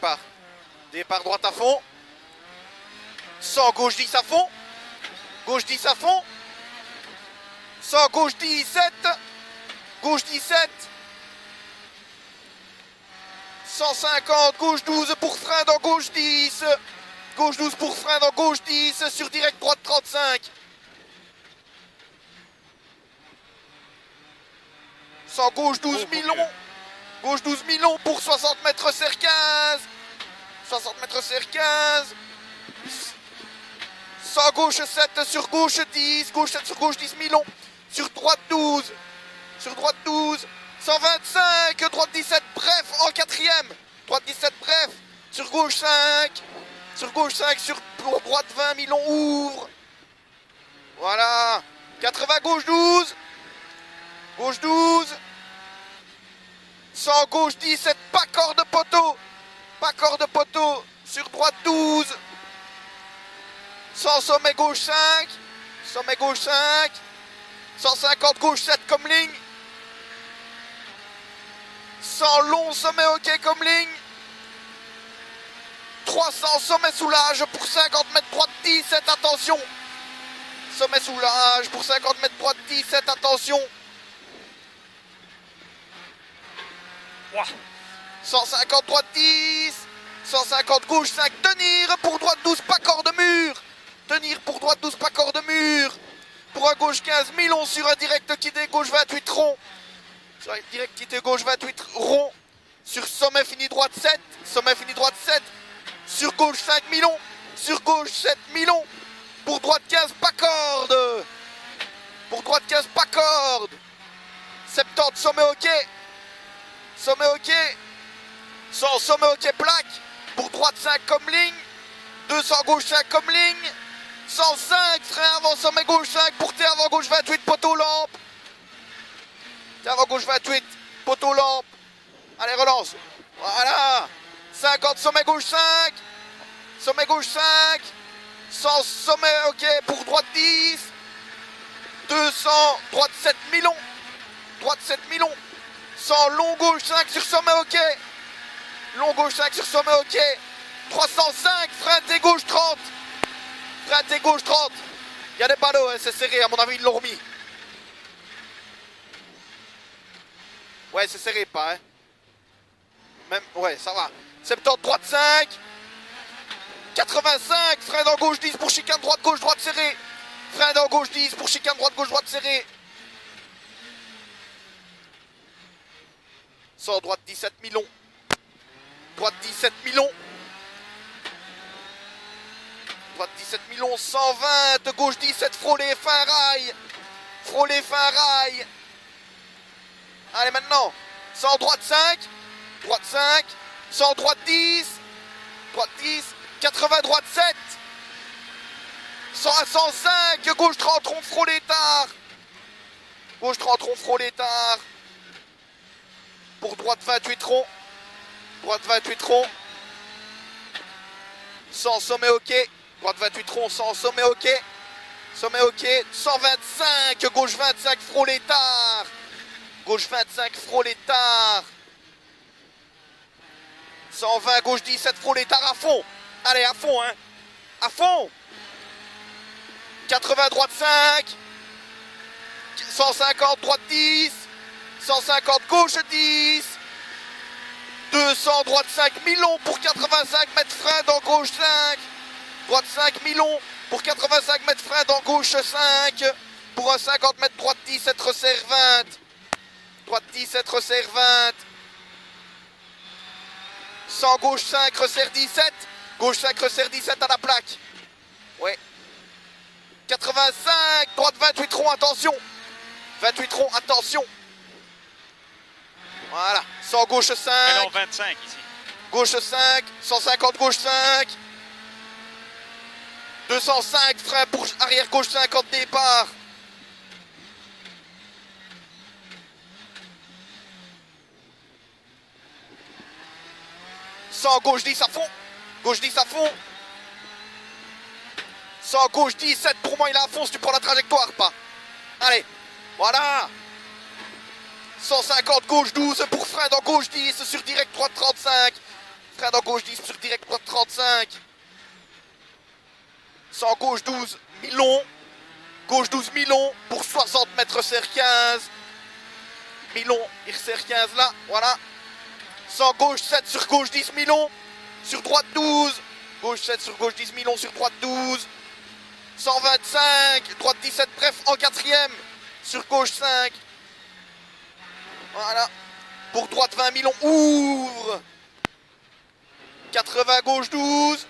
départ. Départ droite à fond. 100, gauche 10 à fond. Gauche 10 à fond. 100, gauche 17. Gauche 17. 150, gauche 12 pour frein dans gauche 10. Gauche 12 pour frein dans gauche 10. Sur direct droite 35. 100, gauche 12 Milon. Gauche 12 Milon pour 60 mètres serre 15. 60 mètres serre 15. 100, gauche 7 sur gauche 10. Gauche 7 sur gauche 10 Milon. Sur droite 12. Sur droite 12. 125, droite 17, bref, en quatrième. Droite 17, bref. Sur gauche 5. Sur gauche 5, sur droite 20, Milon ouvre. Voilà. 80, gauche 12. Gauche 12. 100, gauche 17, pas corps de poteau. Pas corps de poteau. Sur droite 12. 100, sommet gauche 5. Sommet gauche 5. 150, gauche 7 comme ligne. 100, long sommet ok comme ligne. 300, sommet soulage pour 50 mètres droite 17, attention. Sommet soulage pour 50 mètres droite 17, attention. 150, droite 10. 150, gauche 5, tenir pour droite 12, pas corps de mur. Tenir pour droite 12, pas corps de mur. Pour un gauche 15, Milon sur un direct quitté, gauche 28 rond. Sur un direct quitté, gauche 28 rond. Sur sommet fini droite 7. Sommet fini droite 7. Sur gauche 5, Milon. Sur gauche 7, Milon. Pour droite 15, pas corde. Pour droite 15, pas corde. 70, sommet ok. Sommet ok. 100, sommet ok, plaque. Pour droite 5 comme ligne. 200, gauche 5 comme ligne. 105, frein avant, sommet gauche 5. Pour T avant, gauche 28, poteau lampe. T avant, gauche 28, poteau lampe. Allez, relance. Voilà. 50, sommet gauche 5. Sommet gauche 5. 100, sommet ok pour droite 10. 200, droite 7, Milon. Droite 7, Milon. 100, long gauche 5 sur sommet ok. Long gauche 5 sur sommet ok. 305, frein T gauche 30. Frein T gauche 30. Il y a des panneaux, hein, c'est serré, à mon avis ils l'ont remis. Ouais, c'est serré pas, hein. Même, ouais, ça va. 70, droite 5. 85, frein dans gauche 10 pour chicane droite, gauche, droite serré. Frein dans gauche 10 pour chicane droite, gauche, droite serré. 100, droite 17, Milon. Droite 17, Milon. Droite 17, Milon. 120, gauche 17, frôlé, fin rail. Frôlé, fin rail. Allez, maintenant. 100, droite 5. Droite 5. 100, droite 10. Droite 10. 80, droite 7. 100 à 105, gauche 30, rond, frôlé tard. Gauche 30, rond, frôlé tard. Pour droite 28 rond. Droite 28 rond. 100, sommet ok. Droite 28 rond, 100, sommet ok. Sommet ok. 125, gauche 25, frôlé tard. Gauche 25, frôlé tard. 120, gauche 17, frôlé tard à fond. Allez, à fond, hein. À fond. 80, droite 5. 150, droite 10. 150, gauche 10. 200, droite 5, Milon pour 85 mètres frein dans gauche 5. Droite 5, Milon pour 85 mètres frein dans gauche 5. Pour un 50 mètres, droite 17, resserre 20. Droite 17, resserre 20. 100, gauche 5, resserre 17. Gauche 5, resserre 17 à la plaque. Ouais. 85, droite 28 rond, attention. 28 rond, attention. Voilà. 100, gauche 5. Mais non, 25 ici. Gauche 5. 150, gauche 5. 205, frein pour arrière gauche 50, départ. Gauche 10 à fond. Gauche 10 à fond. 100, gauche 17. Pour moi, il est à fond si tu prends la trajectoire, pas. Allez. Voilà. 150, gauche 12 pour frein dans gauche 10 sur direct droite 35. frein dans gauche 10 sur direct droite 35. 100 gauche 12, Milon. Gauche 12, Milon pour 60 mètres serre 15. Milon, il resserre 15 là, voilà. 100 gauche 7 sur gauche 10, Milon. Sur droite 12. Gauche 7 sur gauche 10, Milon sur droite 12. 125, droite 17, bref, en quatrième. Sur gauche 5. Voilà. Pour droite 20, Milon ouvre. 80 gauche 12.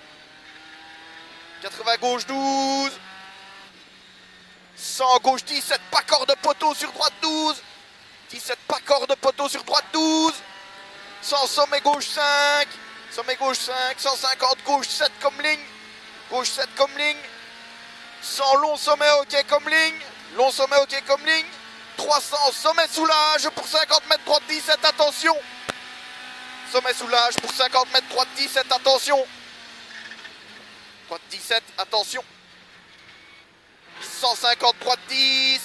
80 gauche 12. 100 gauche 17, pas corps de poteau sur droite 12. 17, pas corps de poteau sur droite 12. 100 sommet gauche 5. Sommet gauche 5. 150 gauche 7 comme ligne. Gauche 7 comme ligne. 100 long sommet ok comme ligne. Long sommet ok comme ligne. 300 sommet soulage pour 50 mètres droite 17, attention. Sommet soulage pour 50 mètres droite 17, attention. Droite 17, attention. 150 droite 10.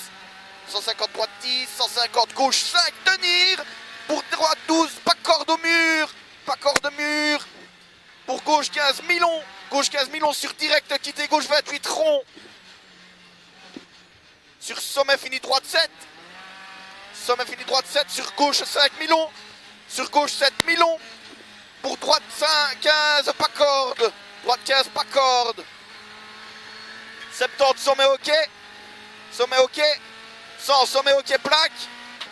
150 droite 10. 150 gauche 5, tenir. Pour droite 12, pas corde au mur. Pas corde au mur. Pour gauche 15, Milon. Gauche 15, Milon sur direct, quitter gauche 28, rond. Sur sommet fini droite 7. Sommet fini droite 7. Sur gauche 5, Milon. Sur gauche 7, Milon. Pour droite 5, 15, pas corde. Droite 15, pas corde. 70, sommet ok. Sommet ok. 100, sommet ok, plaque.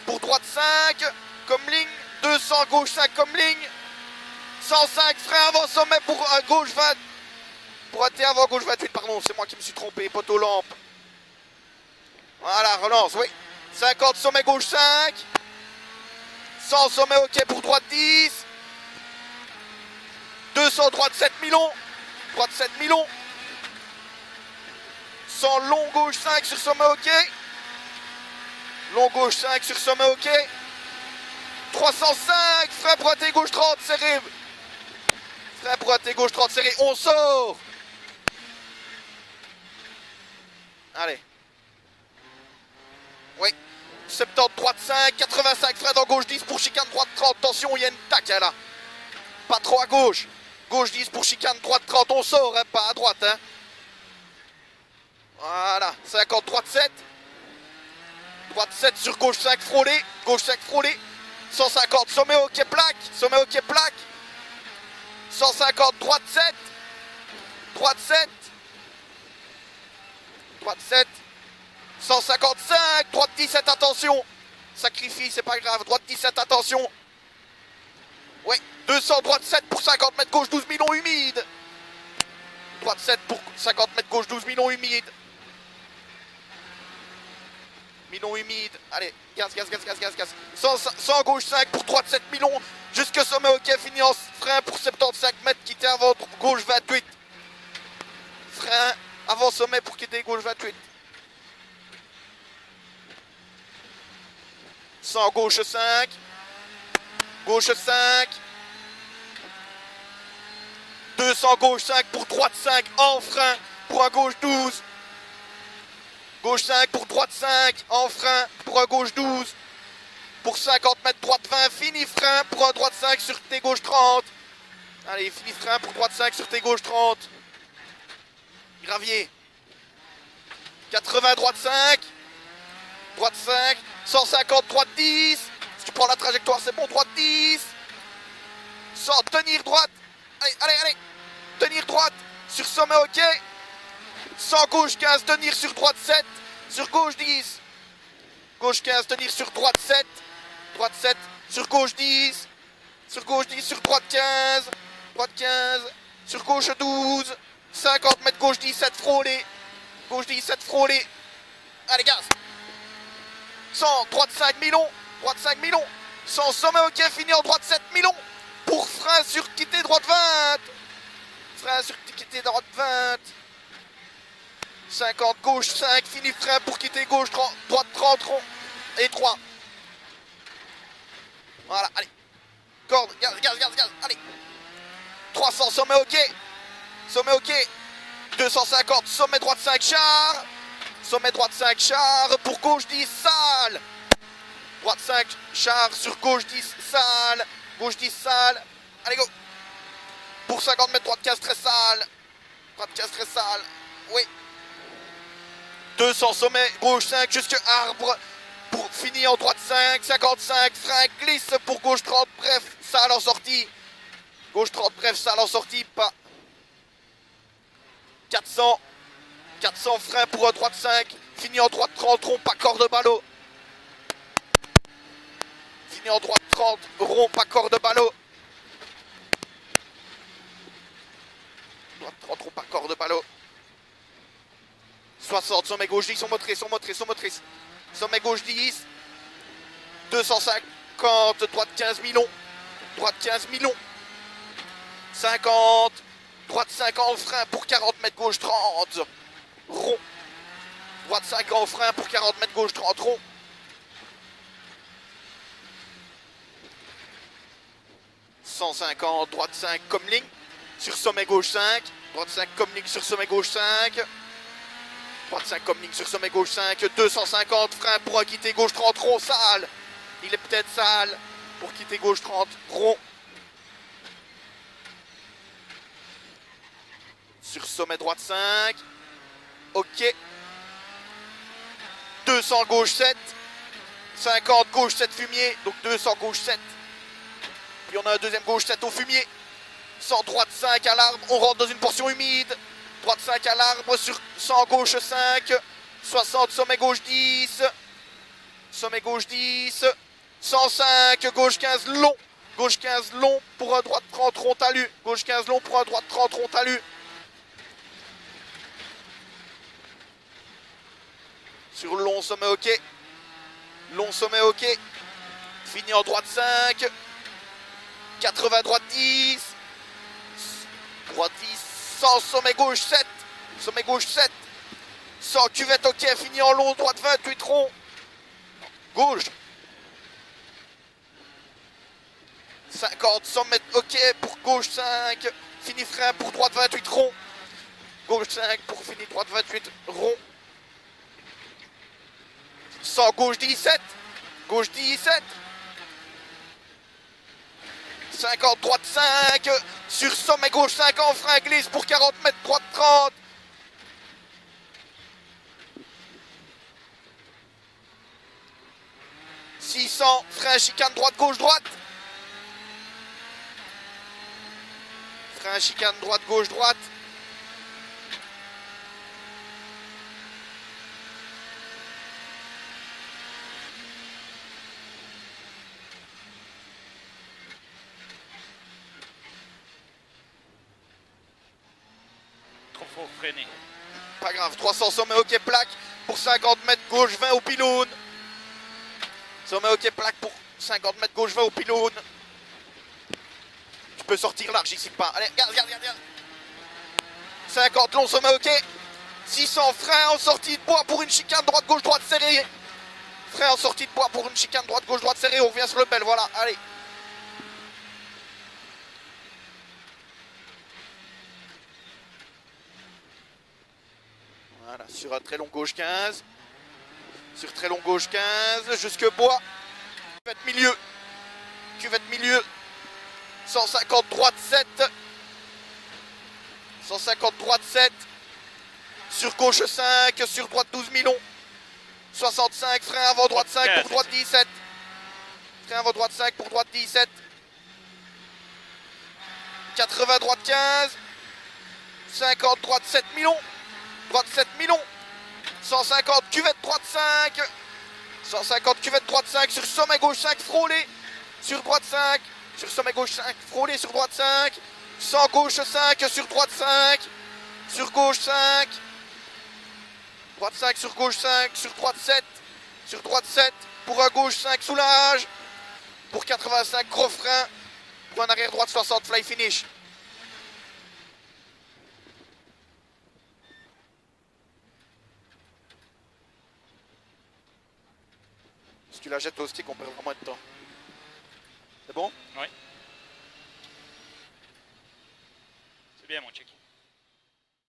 Pour droite 5, comme ligne. 200, gauche 5 comme ligne. 105, frein avant sommet pour gauche 20. Pour rater avant gauche 28, pardon, c'est moi qui me suis trompé, poteau lampe. Voilà, relance, oui. 50, sommet gauche 5. 100, sommet ok pour droite 10. 200, droite 7, Milon. Droite 7, Milon. 100, long gauche 5 sur sommet ok. Long gauche 5 sur sommet ok. 305, frein pour rater gauche 30, serré. Frein pour rater gauche 30, serré, on sort. Allez. Oui. 70, droite 5, 85, frein dans gauche 10 pour chicane droite 30. Attention, il y a une taque là. Pas trop à gauche. Gauche 10 pour chicane droite 30, on sort, hein, pas à droite. Hein. Voilà. 50, droite 7. Droite 7 sur gauche 5, frôlé. Gauche 5, frôlé. 150, sommet ok, plaque. Sommet ok, plaque. 150, droite 7. Droite 7. Droite 7. 155, droite 17, attention. Sacrifie, c'est pas grave. Droite 17, attention. Ouais, 200, droite 7 pour 50 mètres gauche 12, Milon humide. Droite 7 pour 50 mètres gauche 12, Milon humide. Milon humide. Allez, gaz. 100 gauche 5 pour droite 7, Milon. Jusque sommet ok, fini en frein pour 75 mètres, quitter avant gauche 28. Frein avant sommet pour quitter gauche 28. 100 gauche 5. Gauche 5. 200 gauche 5 pour droite 5 en frein pour un gauche 12. Gauche 5 pour droite 5 en frein pour un gauche 12. Pour 50 mètres droite 20, fini frein pour un droite 5 sur T gauche 30. Allez, fini frein pour droite 5 sur T gauche 30. Gravier. 80 droite 5. Droite 5. 150 droite 10. Si tu prends la trajectoire, c'est bon, droite 10. 100, tenir droite. Allez. Tenir droite sur sommet ok. 100 gauche 15, tenir sur droite 7. Sur gauche 10. Gauche 15, tenir sur droite 7. Droite 7 sur gauche 10. Sur gauche 10, sur droite 15. Droite 15. Sur gauche 12. 50 mètres gauche 17, frôlé. Gauche 17, frôlé. Allez, gaz. 100, droite 5, Milon. Droite 5, Milon. 100, sommet ok, fini en droite 7, Milon. Pour frein sur quitter droite 20. Frein sur quitter droite 20. 50, gauche 5, fini frein pour quitter gauche 30, droite 30, rond et 3. Voilà, allez. Corde, gaz, allez. 300, sommet ok. Sommet ok. 250, sommet droite 5, char. Sommet droite 5, char. Pour gauche 10, salle. Droite 5, char. Sur gauche 10, salle. Gauche 10, salle. Allez, go. pour 50 mètres, droite 15 très sale. Droite 15 très sale. Oui. 200 sommet, gauche 5 jusque arbre. Pour finir en droite 5, 55, frein, glisse pour gauche 30, bref, sale en sortie. Gauche 30, bref, sale en sortie, pas. 400, 400 frein pour droite 5, fini en droite 30, rond, pas corde ballot. Fini en droite 30, rond, pas corde ballot. Droite 30, rond, pas corde ballot. 60, sommet gauche 10, son motrice, son motrice, son motrice. Sommet gauche 10. 250, droite 15 millions. Droite 15 millions. 50. Droite 5 en frein pour 40 mètres, gauche 30. Rond. Droite 5 en frein pour 40 mètres, gauche 30, rond. « 150, droite 5 comme ligne. Sur sommet gauche 5. Droite 5 comme ligne sur sommet gauche 5. Droite 5 comme ligne sur sommet gauche 5, 250, frein pour quitter gauche 30, rond, sale. Il est peut-être sale pour quitter gauche 30, rond. Sur sommet droite 5. Ok. 200 gauche 7. 50 gauche 7 fumier, donc 200 gauche 7. Puis on a un deuxième gauche 7 au fumier. 100 droite 5 à l'arbre, on rentre dans une portion humide. Droite 5 à l'arbre sur 100 gauche 5, 60 sommet gauche 10, sommet gauche 10, 105 gauche 15 long, gauche 15 long pour un droite 30 rond talus, gauche 15 long pour un droite 30 rond talus. Sur long sommet ok, long sommet ok, fini en droite 5, 80 droite 10, droite 10. 100 sommet gauche 7, sommet gauche 7, 100 cuvette ok, fini en long, droite 28 rond, gauche, 50 100 mètres ok pour gauche 5, fini frein pour droite 28 rond, gauche 5 pour fini droite 28 rond, 100 gauche 17, gauche 17, 50 droite 5, sur sommet gauche 5 en frein glisse pour 40 mètres, droite 30. « 600, frein chicane droite gauche droite. Frein chicane droite gauche droite. Faut freiner. Pas grave, 300 sommet ok plaque pour 50 mètres gauche 20 au pylône. Sommet ok plaque pour 50 mètres gauche 20 au pylône. Tu peux sortir large ici pas. Allez, regarde. 50 long sommet ok. 600 frein en sortie de bois pour une chicane droite gauche droite serrée. Frein en sortie de bois pour une chicane droite gauche droite serrée. On revient sur le bel, voilà, allez. Voilà, sur un très long gauche 15. Sur très long gauche 15, jusque bois. Cuvette milieu. 150 droite 7. 150 droite 7. Sur gauche 5, sur droite 12 millions. 65, frein avant droite 5 pour droite 17. Frein avant droite 5 pour droite 17. 80 droite 15. 50 droite 7 millions. Droite 7 millions. 150 cuvette droite 5. 150 cuvette droite 5 sur sommet gauche 5 frôlé. Sur droite 5. Sur sommet gauche 5 frôlé sur droite 5. 100 gauche 5 sur droite 5. Sur gauche 5. Droite 5 sur gauche 5. Sur droite 7. Sur droite 7. Pour un gauche 5 soulage. Pour 85 gros frein. Pour un arrière droite 60 fly finish. Si tu la jettes au stick, on perd vraiment de temps. C'est bon? Oui. C'est bien mon check.